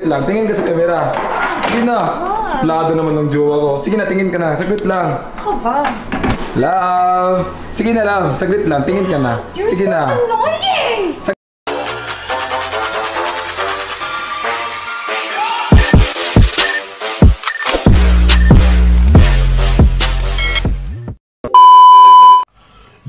lang. Tingin ka sa camera. Sige na. Suplado naman ng jowa ko. Sige na, tingin ka na. Saglit lang. Ako ba? Love. Sige na, love. Saglit lang. Tingin ka na. Sige na. You're so annoying!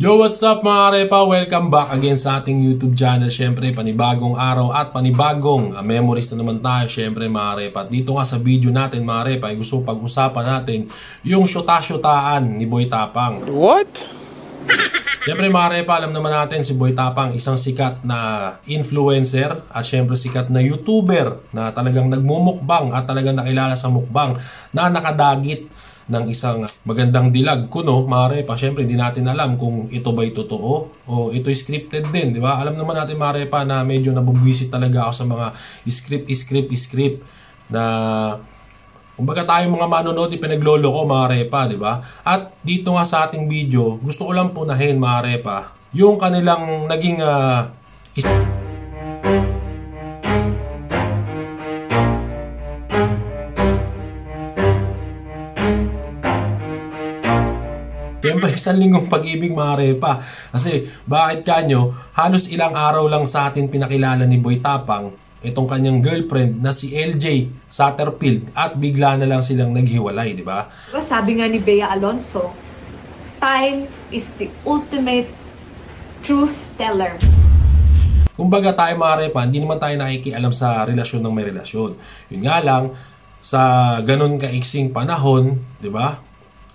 Yo, what's up mga repa? Welcome back again sa ating YouTube channel. Siyempre, panibagong araw at panibagong memories na naman tayo. Siyempre mga repa, dito nga sa video natin mga repa, ay gusto pag-usapan natin yung syuta-syutaan ni Boy Tapang. What? Siyempre mga repa, alam naman natin si Boy Tapang, isang sikat na influencer at siyempre sikat na YouTuber na talagang nagmumukbang at talagang nakilala sa mukbang na nakadagit ng isang magandang dilag kuno, mga repa. Siyempre, hindi natin alam kung ito ba'y totoo o ito'y scripted din, di ba? Alam naman natin, mga repa, na medyo nabubwisit talaga ako sa mga script na kumbaga tayong mga manonood, pinaglolo ko, mga repa, di ba? At dito nga sa ating video, gusto ko lang punahin, mga repa, yung kanilang naging siyempre, isang linggong pag-ibig mga repa. Kasi, bakit kanyo, halos ilang araw lang sa atin pinakilala ni Boy Tapang itong kanyang girlfriend na si LJ Satterfield at bigla na lang silang naghiwalay, di ba? Sabi nga ni Bea Alonso, time is the ultimate truth teller. Kumbaga tayo mga repa, hindi naman tayo nakikialam sa relasyon ng may relasyon. Yun nga lang, sa ganun kaiksing panahon, di ba?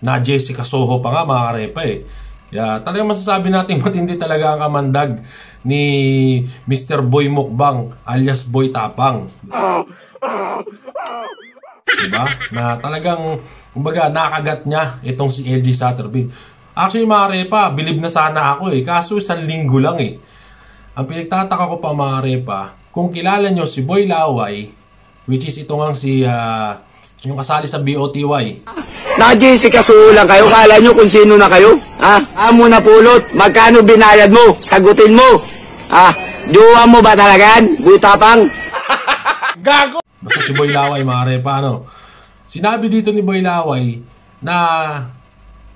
Na Jessica Soho pa nga mga repa eh. Kaya talagang masasabi natin matindi talaga ang kamandag ni Mr. Boy Mukbang alias Boy Tapang. Diba? Na talagang kumbaga nakagat niya itong si LJ Satterfield. Actually mga repa, bilib na sana ako eh. Kaso isang linggo lang eh. Ang pinagtataka ko pa mga repa, kung kilala nyo si Boy Laway, which is ito nga si yung kasali sa BOTY. Naka-Jessica Soho lang kayo. Kala nyo kung sino na kayo? Ha? Amo na pulot. Magkano binayad mo? Sagutin mo. Ha? Jowa mo ba talagan? Boy Tapang? Gago! Basta si Boy Laway mga repa, ano? Sinabi dito ni Boy Laway na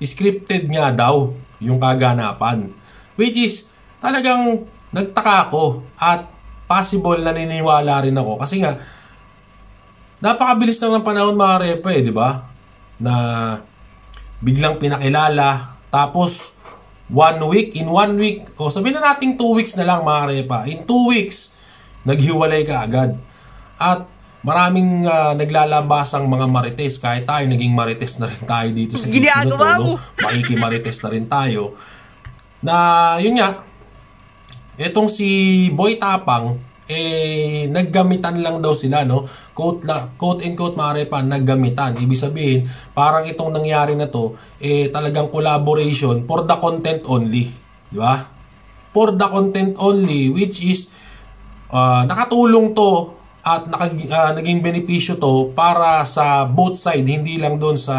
scripted nga daw yung kaganapan. Which is, talagang nagtaka ako at possible na naniniwala rin ako. Kasi nga, napakabilis lang ng panahon mga repa eh, di ba? Na biglang pinakilala, tapos in one week, o sabihin na natin 2 weeks na lang mga repa, in 2 weeks, naghiwalay ka agad. At maraming naglalabasang mga marites, kahit tayo, naging marites na rin tayo dito sa YouTube, no? Makikimarites na rin tayo. Na, yun nga, etong si Boy Tapang, naggamitan lang daw sila, no? Quote and quote mga repa, naggamitan. Ibig sabihin, parang itong nangyari na to, talagang collaboration for the content only. Di ba? For the content only, which is, nakatulong to at naging benepisyo to para sa both side, hindi lang doon sa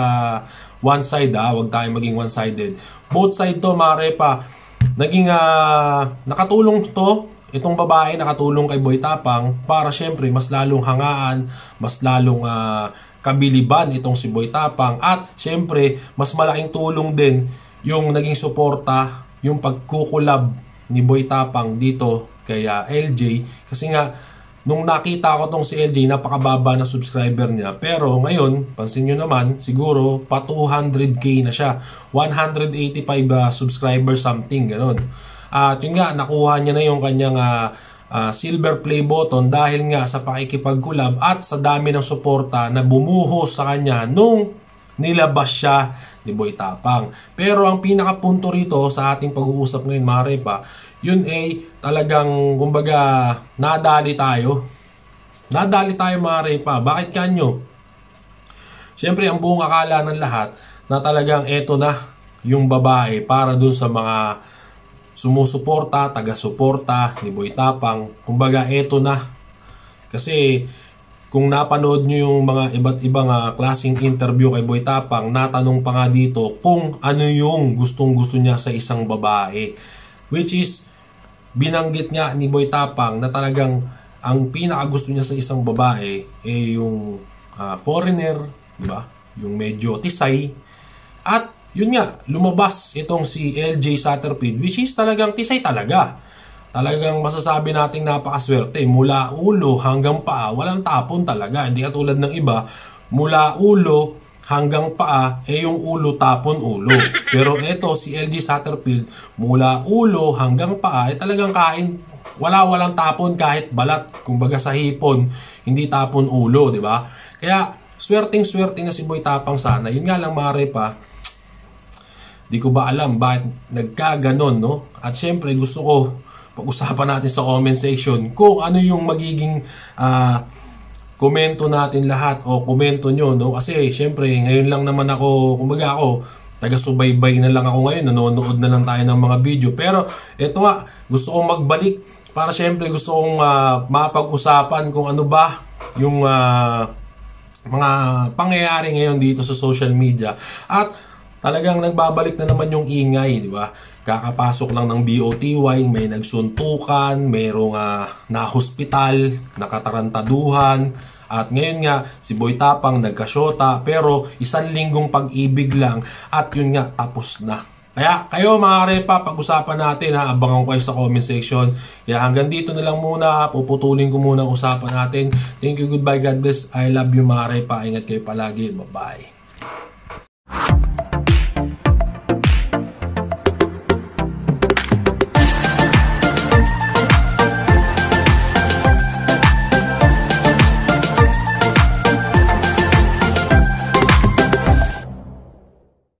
one side, huwag tayong maging one-sided. Both side to mga repa, naging nakatulong to. Itong babae nakatulong kay Boy Tapang para syempre mas lalong hangaan, mas lalong kabiliban itong si Boy Tapang. At syempre mas malaking tulong din yung naging suporta, yung pagkukulab ni Boy Tapang dito kay LJ. Kasi nga nung nakita ko tong si LJ, napakababa na subscriber niya. Pero ngayon, pansin nyo naman, siguro pa 200k na siya. 185 subscriber something, ganun. At yun nga, nakuha niya na yung kanyang silver play button dahil nga sa pakikipag-collab at sa dami ng suporta na bumuhos sa kanya nung nilabas siya ni Boy Tapang. Pero ang pinakapunto rito sa ating pag-uusap ngayon mga repa, yun ay talagang kumbaga nadali tayo. Nadali tayo mga repa. Bakit kanyo? Siyempre ang buong akala ng lahat na talagang eto na yung babae para dun sa mga sumusuporta, taga-suporta ni Boy Tapang. Kumbaga, eto na. Kasi, kung napanood nyo yung mga iba't ibang klaseng interview kay Boy Tapang, natanong pa nga dito kung ano yung gustong-gusto niya sa isang babae. Which is, binanggit nga ni Boy Tapang na talagang ang pinakagusto niya sa isang babae yung foreigner, di ba? Yung medyo tisay. At yun nga, lumabas itong si LJ Satterfield, which is talagang tisay talaga. Talagang masasabi nating napakaswerte. Mula ulo hanggang paa, walang tapon talaga. Hindi katulad ng iba, mula ulo hanggang paa, yung ulo tapon ulo. Pero eto, si LJ Satterfield, mula ulo hanggang paa, talagang kain. Walang tapon kahit balat. Kumbaga sa hipon, hindi tapon ulo, di ba? Kaya, swerting-swerte na si Boy Tapang sana. Yun nga lang, mare pa, di ko ba alam bakit nagkaganon, no? At syempre, gusto ko pag-usapan natin sa comment section kung ano yung magiging komento natin lahat o komento nyo, no? Kasi syempre, ngayon lang naman ako, kumbaga ako, taga-subaybay na lang ako ngayon, nanonood na lang tayo ng mga video. Pero eto nga, gusto kong magbalik para syempre gusto kong mapag-usapan kung ano ba yung mga pangyayari ngayon dito sa social media. At talagang nagbabalik na naman yung ingay, di ba? Kakapasok lang ng BOTY, may nagsuntukan, mayroong na-hospital, nakatarantaduhan, at ngayon nga, si Boy Tapang nagkasyota, pero 1 linggong pag-ibig lang, at yun nga, tapos na. Kaya kayo mga repa, pag-usapan natin, abangan ko kayo sa comment section. Kaya hanggang dito na lang muna, puputulin ko muna ang usapan natin. Thank you, goodbye, God bless, I love you mga repa, ingat kayo palagi, bye-bye.